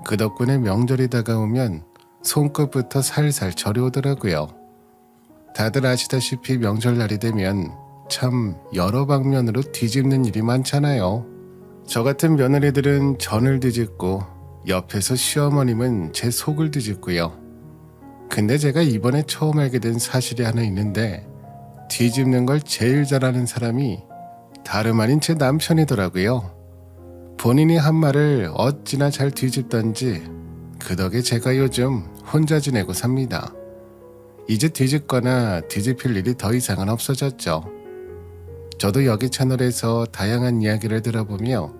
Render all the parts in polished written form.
그 덕분에 명절이 다가오면 손끝부터 살살 저려오더라고요. 다들 아시다시피 명절날이 되면 참 여러 방면으로 뒤집는 일이 많잖아요. 저 같은 며느리들은 전을 뒤집고 옆에서 시어머님은 제 속을 뒤집고요. 근데 제가 이번에 처음 알게 된 사실이 하나 있는데 뒤집는 걸 제일 잘하는 사람이 다름 아닌 제 남편이더라고요. 본인이 한 말을 어찌나 잘 뒤집던지 그 덕에 제가 요즘 혼자 지내고 삽니다. 이제 뒤집거나 뒤집힐 일이 더 이상은 없어졌죠. 저도 여기 채널에서 다양한 이야기를 들어보며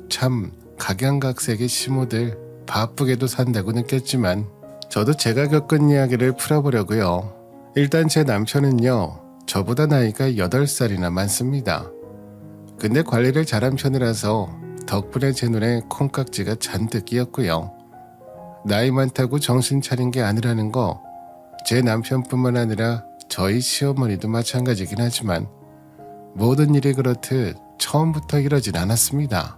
참 각양각색의 시모들 바쁘게도 산다고 느꼈지만 저도 제가 겪은 이야기를 풀어보려고요. 일단 제 남편은요, 저보다 나이가 8살이나 많습니다. 근데 관리를 잘한 편이라서 덕분에 제 눈에 콩깍지가 잔뜩 끼었고요. 나이 많다고 정신 차린 게 아니라는 거 제 남편뿐만 아니라 저희 시어머니도 마찬가지긴 하지만 모든 일이 그렇듯 처음부터 이러진 않았습니다.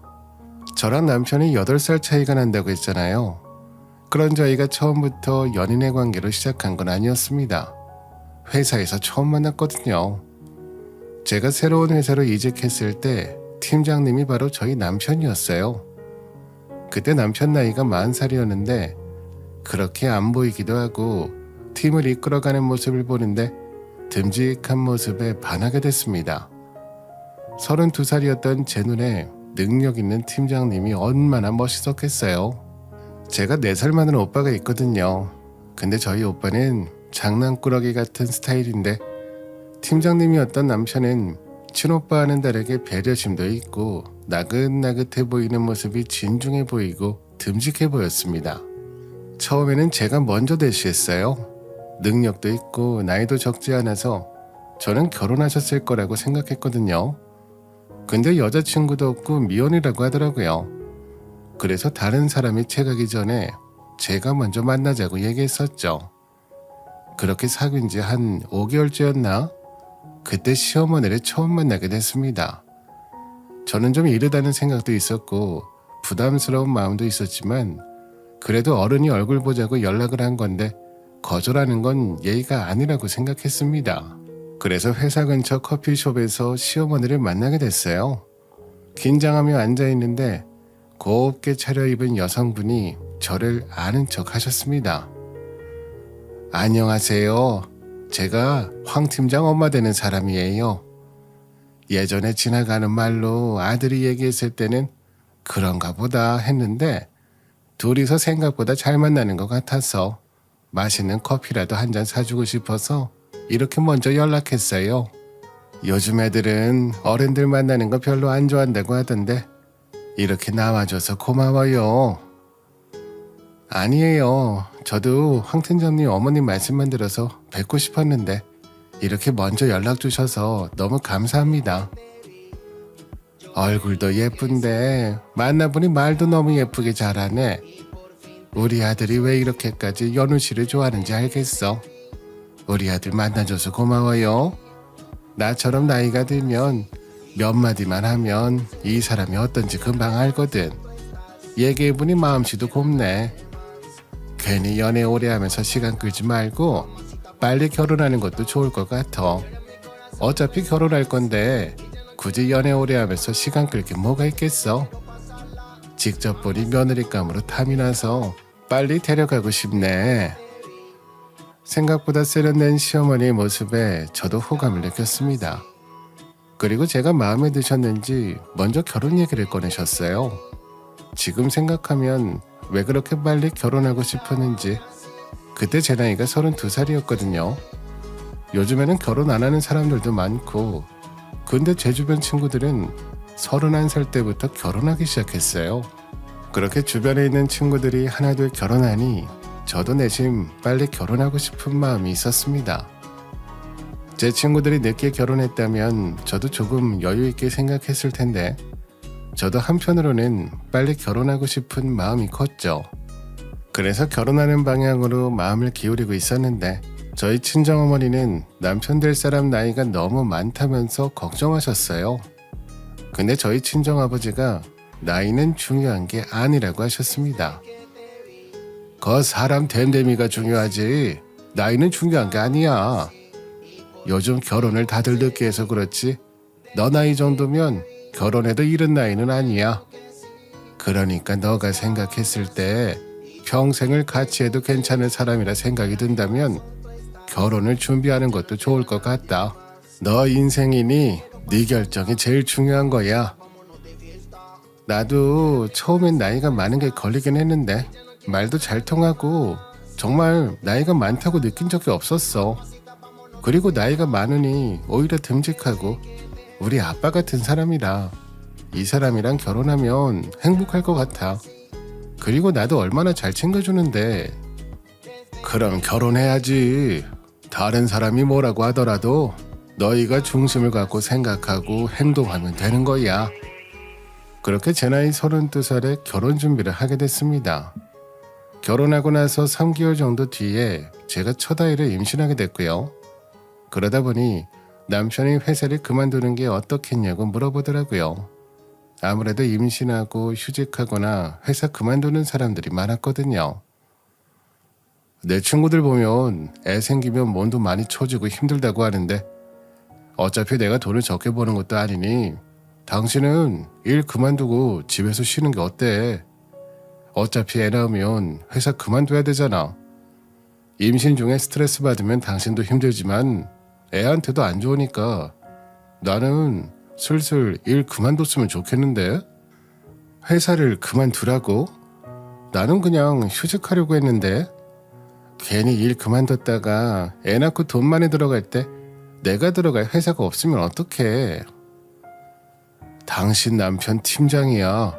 저랑 남편이 8살 차이가 난다고 했잖아요. 그런 저희가 처음부터 연인의 관계로 시작한 건 아니었습니다. 회사에서 처음 만났거든요. 제가 새로운 회사로 이직했을 때 팀장님이 바로 저희 남편이었어요. 그때 남편 나이가 40살이었는데 그렇게 안 보이기도 하고 팀을 이끌어가는 모습을 보는데 듬직한 모습에 반하게 됐습니다. 32살이었던 제 눈에 능력 있는 팀장님이 얼마나 멋있었겠어요. 제가 4살 많은 오빠가 있거든요. 근데 저희 오빠는 장난꾸러기 같은 스타일인데 팀장님이었던 남편은 친오빠와는 다르게 배려심도 있고 나긋나긋해 보이는 모습이 진중해 보이고 듬직해 보였습니다. 처음에는 제가 먼저 대시했어요. 능력도 있고 나이도 적지 않아서 저는 결혼하셨을 거라고 생각했거든요. 근데 여자친구도 없고 미혼이라고 하더라고요. 그래서 다른 사람이 채가기 전에 제가 먼저 만나자고 얘기했었죠. 그렇게 사귄 지 한 5개월째였나? 그때 시어머니를 처음 만나게 됐습니다. 저는 좀 이르다는 생각도 있었고 부담스러운 마음도 있었지만 그래도 어른이 얼굴 보자고 연락을 한 건데 거절하는 건 예의가 아니라고 생각했습니다. 그래서 회사 근처 커피숍에서 시어머니를 만나게 됐어요. 긴장하며 앉아있는데 곱게 차려입은 여성분이 저를 아는 척 하셨습니다. 안녕하세요. 제가 황 팀장 엄마 되는 사람이에요. 예전에 지나가는 말로 아들이 얘기했을 때는 그런가 보다 했는데 둘이서 생각보다 잘 만나는 것 같아서 맛있는 커피라도 한 잔 사주고 싶어서 이렇게 먼저 연락했어요. 요즘 애들은 어른들 만나는 거 별로 안 좋아한다고 하던데 이렇게 나와줘서 고마워요. 아니에요. 저도 황 팀장님 어머님 말씀만 들어서 뵙고 싶었는데 이렇게 먼저 연락 주셔서 너무 감사합니다. 얼굴도 예쁜데 만나보니 말도 너무 예쁘게 잘하네. 우리 아들이 왜 이렇게까지 연우 씨를 좋아하는지 알겠어. 우리 아들 만나줘서 고마워요. 나처럼 나이가 들면 몇 마디만 하면 이 사람이 어떤지 금방 알거든. 얘기해보니 마음씨도 곱네. 괜히 연애 오래 하면서 시간 끌지 말고 빨리 결혼하는 것도 좋을 것 같아. 어차피 결혼할 건데 굳이 연애 오래 하면서 시간 끌 게 뭐가 있겠어. 직접 보니 며느리감으로 탐이 나서 빨리 데려가고 싶네. 생각보다 세련된 시어머니의 모습에 저도 호감을 느꼈습니다. 그리고 제가 마음에 드셨는지 먼저 결혼 얘기를 꺼내셨어요. 지금 생각하면 왜 그렇게 빨리 결혼하고 싶었는지. 그때 제 나이가 32살이었거든요. 요즘에는 결혼 안 하는 사람들도 많고 근데 제 주변 친구들은 31살 때부터 결혼하기 시작했어요. 그렇게 주변에 있는 친구들이 하나둘 결혼하니 저도 내심 빨리 결혼하고 싶은 마음이 있었습니다. 제 친구들이 늦게 결혼했다면 저도 조금 여유 있게 생각했을 텐데 저도 한편으로는 빨리 결혼하고 싶은 마음이 컸죠. 그래서 결혼하는 방향으로 마음을 기울이고 있었는데 저희 친정어머니는 남편 될 사람 나이가 너무 많다면서 걱정하셨어요. 근데 저희 친정아버지가 나이는 중요한 게 아니라고 하셨습니다. 그 사람 됨됨이가 중요하지 나이는 중요한 게 아니야. 요즘 결혼을 다들 늦게 해서 그렇지 너 나이 정도면 결혼해도 이른 나이는 아니야. 그러니까 너가 생각했을 때 평생을 같이 해도 괜찮은 사람이라 생각이 든다면 결혼을 준비하는 것도 좋을 것 같다. 너 인생이니 네 결정이 제일 중요한 거야. 나도 처음엔 나이가 많은 게 걸리긴 했는데 말도 잘 통하고 정말 나이가 많다고 느낀 적이 없었어. 그리고 나이가 많으니 오히려 듬직하고 우리 아빠 같은 사람이라 이 사람이랑 결혼하면 행복할 것 같아. 그리고 나도 얼마나 잘 챙겨주는데. 그럼 결혼해야지. 다른 사람이 뭐라고 하더라도 너희가 중심을 갖고 생각하고 행동하면 되는 거야. 그렇게 제 나이 32살에 결혼 준비를 하게 됐습니다. 결혼하고 나서 3개월 정도 뒤에 제가 첫 아이를 임신하게 됐고요. 그러다 보니 남편이 회사를 그만두는 게 어떻겠냐고 물어보더라고요. 아무래도 임신하고 휴직하거나 회사 그만두는 사람들이 많았거든요. 내 친구들 보면 애 생기면 몸도 많이 처지고 힘들다고 하는데 어차피 내가 돈을 적게 버는 것도 아니니 당신은 일 그만두고 집에서 쉬는 게 어때? 어차피 애 낳으면 회사 그만둬야 되잖아. 임신 중에 스트레스 받으면 당신도 힘들지만 애한테도 안 좋으니까 나는 슬슬 일 그만뒀으면 좋겠는데? 회사를 그만두라고? 나는 그냥 휴직하려고 했는데 괜히 일 그만뒀다가 애 낳고 돈 많이 들어갈 때 내가 들어갈 회사가 없으면 어떡해. 당신 남편 팀장이야.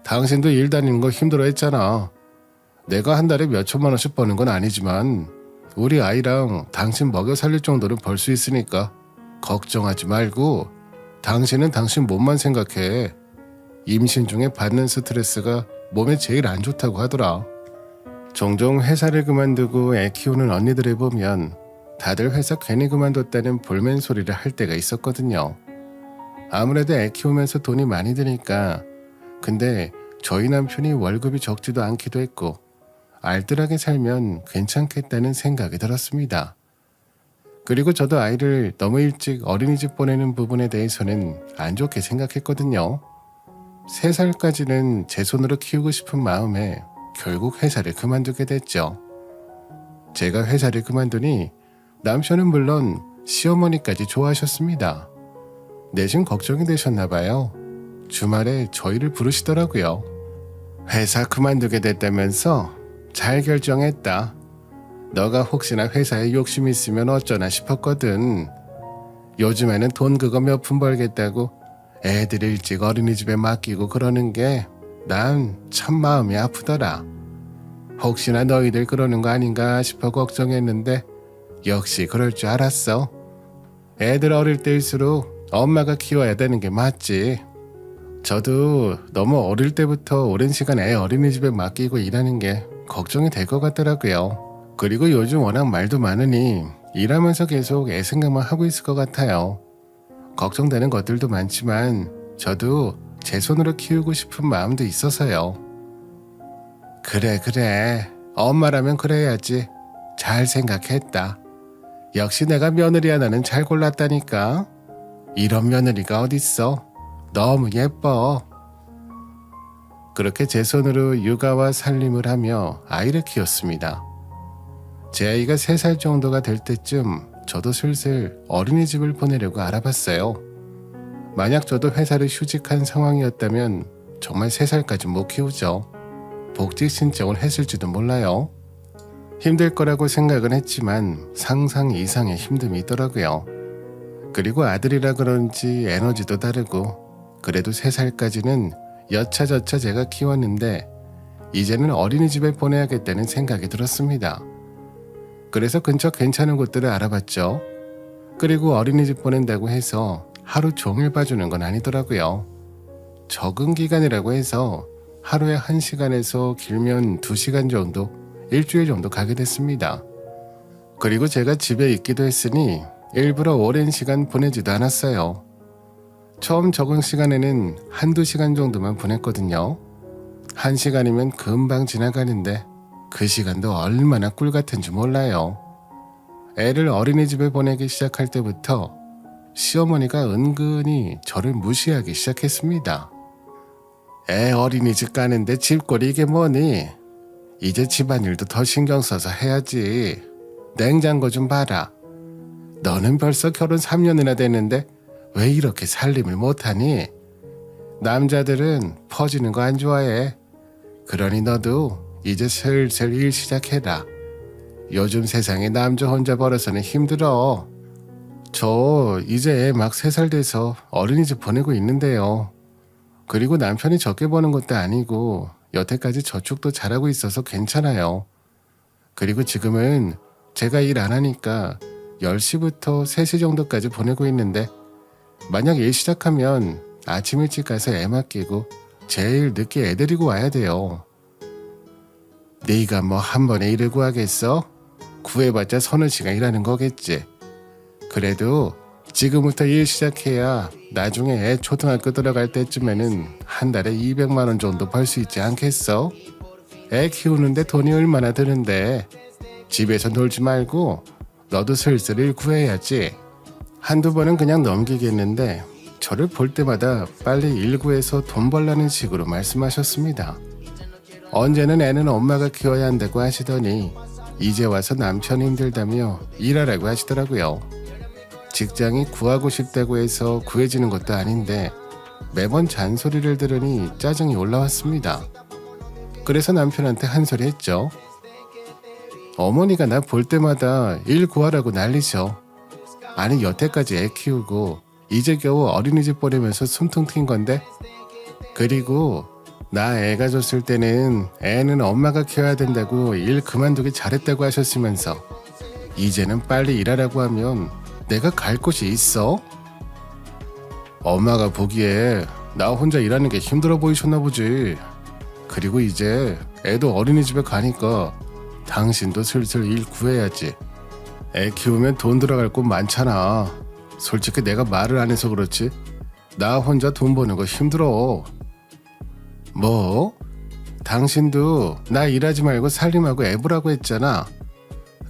당신도 일 다니는 거 힘들어 했잖아. 내가 한 달에 몇 천만 원씩 버는 건 아니지만 우리 아이랑 당신 먹여 살릴 정도는 벌 수 있으니까 걱정하지 말고 당신은 당신 몸만 생각해. 임신 중에 받는 스트레스가 몸에 제일 안 좋다고 하더라. 종종 회사를 그만두고 애 키우는 언니들을 보면 다들 회사 괜히 그만뒀다는 볼멘 소리를 할 때가 있었거든요. 아무래도 애 키우면서 돈이 많이 드니까. 근데 저희 남편이 월급이 적지도 않기도 했고 알뜰하게 살면 괜찮겠다는 생각이 들었습니다. 그리고 저도 아이를 너무 일찍 어린이집 보내는 부분에 대해서는 안 좋게 생각했거든요. 3살까지는 제 손으로 키우고 싶은 마음에 결국 회사를 그만두게 됐죠. 제가 회사를 그만두니 남편은 물론 시어머니까지 좋아하셨습니다. 내심 걱정이 되셨나 봐요. 주말에 저희를 부르시더라고요. 회사 그만두게 됐다면서? 잘 결정했다. 너가 혹시나 회사에 욕심 있으면 어쩌나 싶었거든. 요즘에는 돈 그거 몇 푼 벌겠다고 애들 일찍 어린이집에 맡기고 그러는 게 난 참 마음이 아프더라. 혹시나 너희들 그러는 거 아닌가 싶어 걱정했는데 역시 그럴 줄 알았어. 애들 어릴 때일수록 엄마가 키워야 되는 게 맞지. 저도 너무 어릴 때부터 오랜 시간 애 어린이집에 맡기고 일하는 게 걱정이 될 것 같더라고요. 그리고 요즘 워낙 말도 많으니 일하면서 계속 애 생각만 하고 있을 것 같아요. 걱정되는 것들도 많지만 저도 제 손으로 키우고 싶은 마음도 있어서요. 그래. 엄마라면 그래야지. 잘 생각했다. 역시 내가 며느리 하나는 잘 골랐다니까. 이런 며느리가 어딨어. 너무 예뻐. 그렇게 제 손으로 육아와 살림을 하며 아이를 키웠습니다. 제 아이가 3살 정도가 될 때쯤 저도 슬슬 어린이집을 보내려고 알아봤어요. 만약 저도 회사를 휴직한 상황이었다면 정말 3살까지 못 키우죠. 복직 신청을 했을지도 몰라요. 힘들 거라고 생각은 했지만 상상 이상의 힘듦이 있더라고요. 그리고 아들이라 그런지 에너지도 다르고 그래도 3살까지는 여차저차 제가 키웠는데 이제는 어린이집에 보내야겠다는 생각이 들었습니다. 그래서 근처 괜찮은 곳들을 알아봤죠. 그리고 어린이집 보낸다고 해서 하루 종일 봐주는 건 아니더라고요. 적응 기간이라고 해서 하루에 1시간에서 길면 2시간 정도, 일주일 정도 가게 됐습니다. 그리고 제가 집에 있기도 했으니 일부러 오랜 시간 보내지도 않았어요. 처음 적응 시간에는 한두 시간 정도만 보냈거든요. 1시간이면 금방 지나가는데 그 시간도 얼마나 꿀 같은지 몰라요. 애를 어린이집에 보내기 시작할 때부터 시어머니가 은근히 저를 무시하기 시작했습니다. 애 어린이집 가는데 집꼴이 이게 뭐니? 이제 집안일도 더 신경 써서 해야지. 냉장고 좀 봐라. 너는 벌써 결혼 3년이나 됐는데 왜 이렇게 살림을 못하니? 남자들은 퍼지는 거 안 좋아해. 그러니 너도 이제 슬슬 일 시작해라. 요즘 세상에 남자 혼자 벌어서는 힘들어. 저 이제 애 막 3살 돼서 어린이집 보내고 있는데요. 그리고 남편이 적게 버는 것도 아니고 여태까지 저축도 잘하고 있어서 괜찮아요. 그리고 지금은 제가 일 안 하니까 10시부터 3시 정도까지 보내고 있는데 만약 일 시작하면 아침 일찍 가서 애 맡기고 제일 늦게 애 데리고 와야 돼요. 네가 뭐 한 번에 일을 구하겠어? 구해봤자 서너 시간 일하는 거겠지. 그래도 지금부터 일 시작해야 나중에 애 초등학교 들어갈 때쯤에는 한 달에 200만 원 정도 벌 수 있지 않겠어? 애 키우는데 돈이 얼마나 드는데. 집에서 놀지 말고 너도 슬슬 일 구해야지. 한두 번은 그냥 넘기겠는데 저를 볼 때마다 빨리 일 구해서 돈 벌라는 식으로 말씀하셨습니다. 언제는 애는 엄마가 키워야 한다고 하시더니 이제 와서 남편이 힘들다며 일하라고 하시더라고요. 직장이 구하고 싶다고 해서 구해지는 것도 아닌데 매번 잔소리를 들으니 짜증이 올라왔습니다. 그래서 남편한테 한 소리 했죠. 어머니가 나 볼 때마다 일 구하라고 난리셔. 아니 여태까지 애 키우고 이제 겨우 어린이집 보내면서 숨통 튄 건데. 그리고 나 애 가졌을 때는 애는 엄마가 키워야 된다고 일 그만두기 잘했다고 하셨으면서 이제는 빨리 일하라고 하면 내가 갈 곳이 있어? 엄마가 보기에 나 혼자 일하는 게 힘들어 보이셨나 보지. 그리고 이제 애도 어린이집에 가니까 당신도 슬슬 일 구해야지. 애 키우면 돈 들어갈 곳 많잖아. 솔직히 내가 말을 안 해서 그렇지 나 혼자 돈 버는 거 힘들어. 뭐? 당신도 나 일하지 말고 살림하고 애 보라고 했잖아.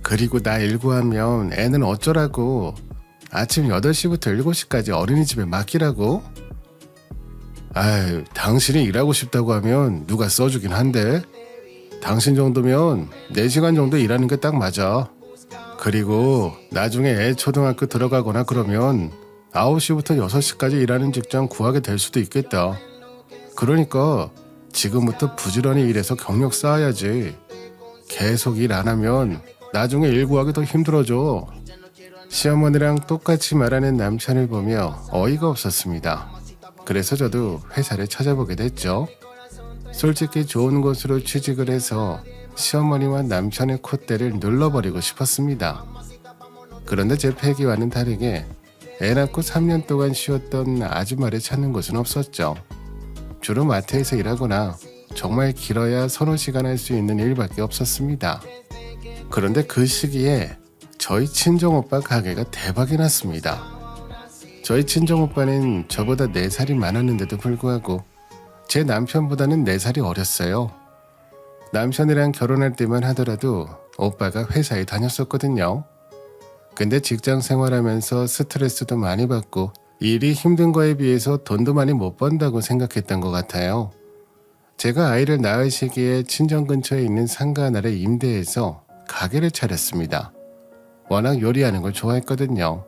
그리고 나 일 구하면 애는 어쩌라고. 아침 8시부터 7시까지 어린이집에 맡기라고? 아유, 당신이 일하고 싶다고 하면 누가 써주긴 한데 당신 정도면 4시간 정도 일하는 게 딱 맞아. 그리고 나중에 애 초등학교 들어가거나 그러면 9시부터 6시까지 일하는 직장 구하게 될 수도 있겠다. 그러니까 지금부터 부지런히 일해서 경력 쌓아야지. 계속 일 안 하면 나중에 일 구하기 더 힘들어져. 시어머니랑 똑같이 말하는 남편을 보며 어이가 없었습니다. 그래서 저도 회사를 찾아보게 됐죠. 솔직히 좋은 곳으로 취직을 해서 시어머니와 남편의 콧대를 눌러버리고 싶었습니다. 그런데 제 패기와는 다르게 애 낳고 3년 동안 쉬었던 아주머니를 찾는 곳은 없었죠. 주로 마트에서 일하거나 정말 길어야 서너 시간 할 수 있는 일밖에 없었습니다. 그런데 그 시기에 저희 친정오빠 가게가 대박이 났습니다. 저희 친정오빠는 저보다 4살이 많았는데도 불구하고 제 남편보다는 4살이 어렸어요. 남편이랑 결혼할 때만 하더라도 오빠가 회사에 다녔었거든요. 근데 직장 생활하면서 스트레스도 많이 받고 일이 힘든 거에 비해서 돈도 많이 못 번다고 생각했던 것 같아요. 제가 아이를 낳을 시기에 친정 근처에 있는 상가 하나를 임대해서 가게를 차렸습니다. 워낙 요리하는 걸 좋아했거든요.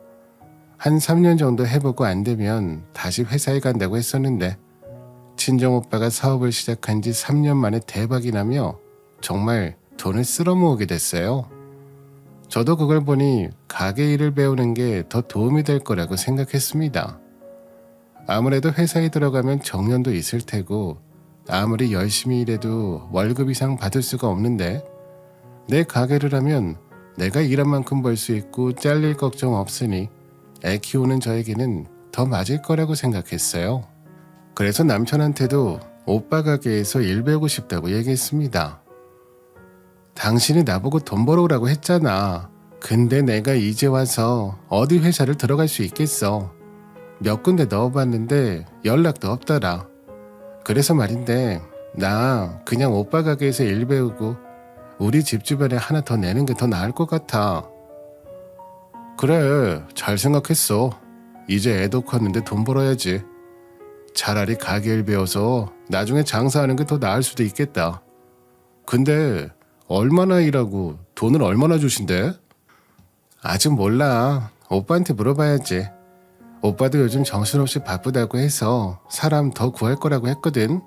한 3년 정도 해보고 안 되면 다시 회사에 간다고 했었는데 친정오빠가 사업을 시작한 지 3년 만에 대박이 나며 정말 돈을 쓸어 모으게 됐어요. 저도 그걸 보니 가게 일을 배우는 게 더 도움이 될 거라고 생각했습니다. 아무래도 회사에 들어가면 정년도 있을 테고 아무리 열심히 일해도 월급 이상 받을 수가 없는데 내 가게를 하면 내가 일한 만큼 벌 수 있고 잘릴 걱정 없으니 애 키우는 저에게는 더 맞을 거라고 생각했어요. 그래서 남편한테도 오빠 가게에서 일 배우고 싶다고 얘기했습니다. 당신이 나보고 돈 벌어오라고 했잖아. 근데 내가 이제 와서 어디 회사를 들어갈 수 있겠어. 몇 군데 넣어봤는데 연락도 없더라. 그래서 말인데 나 그냥 오빠 가게에서 일 배우고 우리 집 주변에 하나 더 내는 게 더 나을 것 같아. 그래, 잘 생각했어. 이제 애도 컸는데 돈 벌어야지. 차라리 가게 일 배워서 나중에 장사하는 게 더 나을 수도 있겠다. 근데 얼마나 일하고 돈을 얼마나 주신대? 아직 몰라. 오빠한테 물어봐야지. 오빠도 요즘 정신없이 바쁘다고 해서 사람 더 구할 거라고 했거든.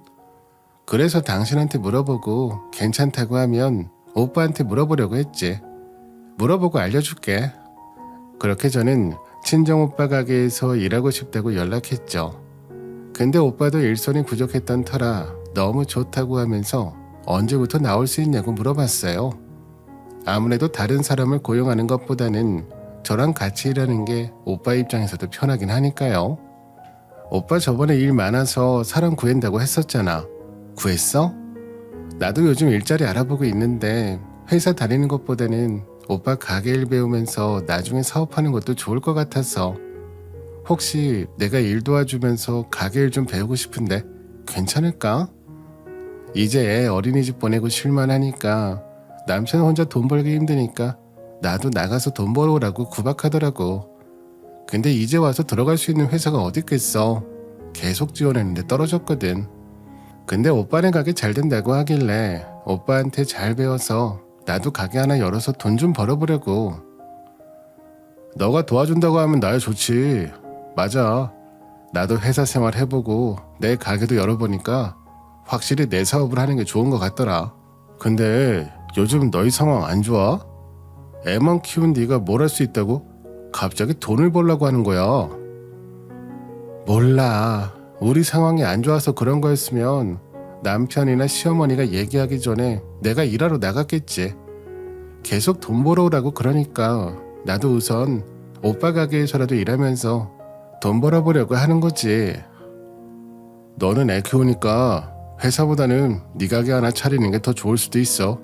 그래서 당신한테 물어보고 괜찮다고 하면 오빠한테 물어보려고 했지. 물어보고 알려줄게. 그렇게 저는 친정오빠 가게에서 일하고 싶다고 연락했죠. 근데 오빠도 일손이 부족했던 터라 너무 좋다고 하면서 언제부터 나올 수 있냐고 물어봤어요. 아무래도 다른 사람을 고용하는 것보다는 저랑 같이 일하는 게 오빠 입장에서도 편하긴 하니까요. 오빠 저번에 일 많아서 사람 구한다고 했었잖아. 구했어? 나도 요즘 일자리 알아보고 있는데 회사 다니는 것보다는 오빠 가게 일 배우면서 나중에 사업하는 것도 좋을 것 같아서 혹시 내가 일 도와주면서 가게 일 좀 배우고 싶은데 괜찮을까? 이제 애 어린이집 보내고 쉴만하니까 남편 혼자 돈 벌기 힘드니까 나도 나가서 돈 벌어오라고 구박하더라고. 근데 이제 와서 들어갈 수 있는 회사가 어디 있겠어. 계속 지원했는데 떨어졌거든. 근데 오빠네 가게 잘 된다고 하길래 오빠한테 잘 배워서 나도 가게 하나 열어서 돈 좀 벌어보려고. 너가 도와준다고 하면 나야 좋지. 맞아. 나도 회사 생활 해보고 내 가게도 열어보니까 확실히 내 사업을 하는 게 좋은 것 같더라. 근데 요즘 너희 상황 안 좋아? 애만 키운 네가 뭘 할 수 있다고 갑자기 돈을 벌라고 하는 거야. 몰라. 우리 상황이 안 좋아서 그런 거였으면 남편이나 시어머니가 얘기하기 전에 내가 일하러 나갔겠지. 계속 돈 벌어오라고 그러니까 나도 우선 오빠 가게에서라도 일하면서 돈 벌어보려고 하는 거지. 너는 애 키우니까 회사보다는 네 가게 하나 차리는 게 더 좋을 수도 있어.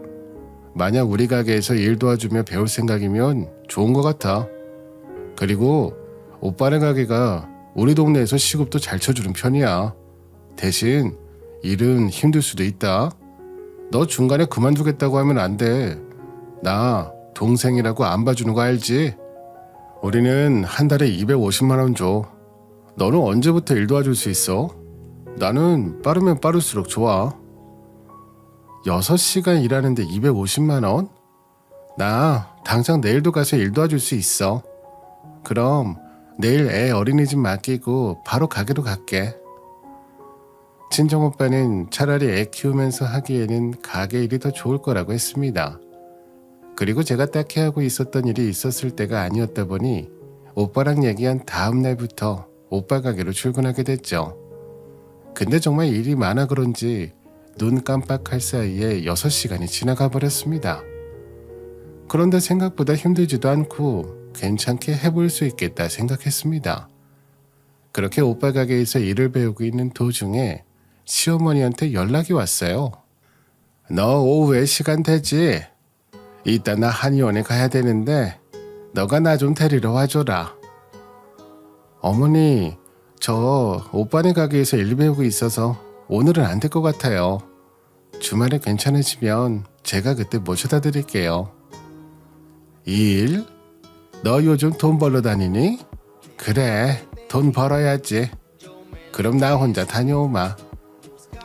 만약 우리 가게에서 일 도와주며 배울 생각이면 좋은 것 같아. 그리고 오빠네 가게가 우리 동네에서 시급도 잘 쳐주는 편이야. 대신 일은 힘들 수도 있다. 너 중간에 그만두겠다고 하면 안 돼. 나 동생이라고 안 봐주는 거 알지? 우리는 한 달에 250만 원 줘. 너는 언제부터 일 도와줄 수 있어? 나는 빠르면 빠를수록 좋아. 6시간 일하는데 250만 원? 나 당장 내일도 가서 일 도와줄 수 있어. 그럼 내일 애 어린이집 맡기고 바로 가게로 갈게. 친정오빠는 차라리 애 키우면서 하기에는 가게 일이 더 좋을 거라고 했습니다. 그리고 제가 딱히 하고 있었던 일이 있었을 때가 아니었다 보니 오빠랑 얘기한 다음 날부터 오빠 가게로 출근하게 됐죠. 근데 정말 일이 많아 그런지 눈 깜빡할 사이에 6시간이 지나가 버렸습니다. 그런데 생각보다 힘들지도 않고 괜찮게 해볼 수 있겠다 생각했습니다. 그렇게 오빠 가게에서 일을 배우고 있는 도중에 시어머니한테 연락이 왔어요. 너 오후에 시간 되지? 이따 나 한의원에 가야 되는데 너가 나 좀 데리러 와줘라. 어머니, 저 오빠네 가게에서 일 배우고 있어서 오늘은 안 될 것 같아요. 주말에 괜찮으시면 제가 그때 모셔다 드릴게요. 일? 너 요즘 돈 벌러 다니니? 그래, 돈 벌어야지. 그럼 나 혼자 다녀오마.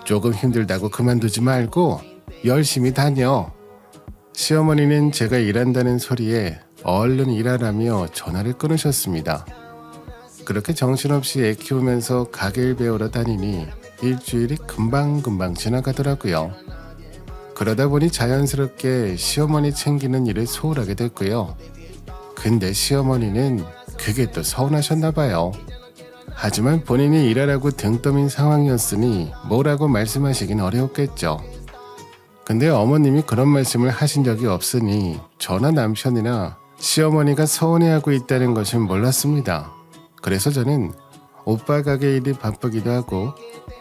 조금 힘들다고 그만두지 말고 열심히 다녀. 시어머니는 제가 일한다는 소리에 얼른 일하라며 전화를 끊으셨습니다. 그렇게 정신없이 애 키우면서 가게를 배우러 다니니 일주일이 금방금방 지나가더라고요. 그러다 보니 자연스럽게 시어머니 챙기는 일을 소홀하게 됐고요. 근데 시어머니는 그게 또 서운하셨나 봐요. 하지만 본인이 일하라고 등 떠민 상황이었으니 뭐라고 말씀하시긴 어려웠겠죠. 근데 어머님이 그런 말씀을 하신 적이 없으니 저나 남편이나 시어머니가 서운해하고 있다는 것은 몰랐습니다. 그래서 저는 오빠 가게 일이 바쁘기도 하고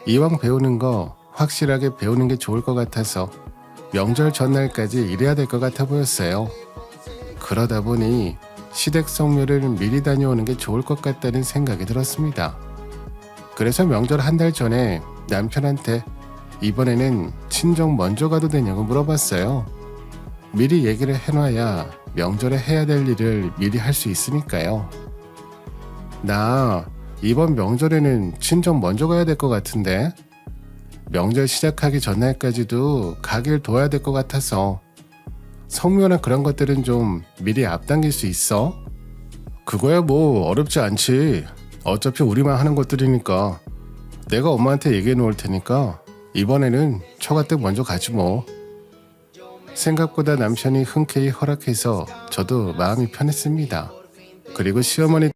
이왕 배우는 거 확실하게 배우는 게 좋을 것 같아서 명절 전날까지 일해야 될 것 같아 보였어요. 그러다 보니 시댁 성묘를 미리 다녀오는 게 좋을 것 같다는 생각이 들었습니다. 그래서 명절 한 달 전에 남편한테 이번에는 친정 먼저 가도 되냐고 물어봤어요. 미리 얘기를 해놔야 명절에 해야 될 일을 미리 할 수 있으니까요. 나 이번 명절에는 친정 먼저 가야 될 것 같은데 명절 시작하기 전날까지도 가길 둬야 될 것 같아서 성묘나 그런 것들은 좀 미리 앞당길 수 있어? 그거야 뭐 어렵지 않지. 어차피 우리만 하는 것들이니까. 내가 엄마한테 얘기해 놓을 테니까 이번에는 처가댁 먼저 가지 뭐. 생각보다 남편이 흔쾌히 허락해서 저도 마음이 편했습니다. 그리고 시어머니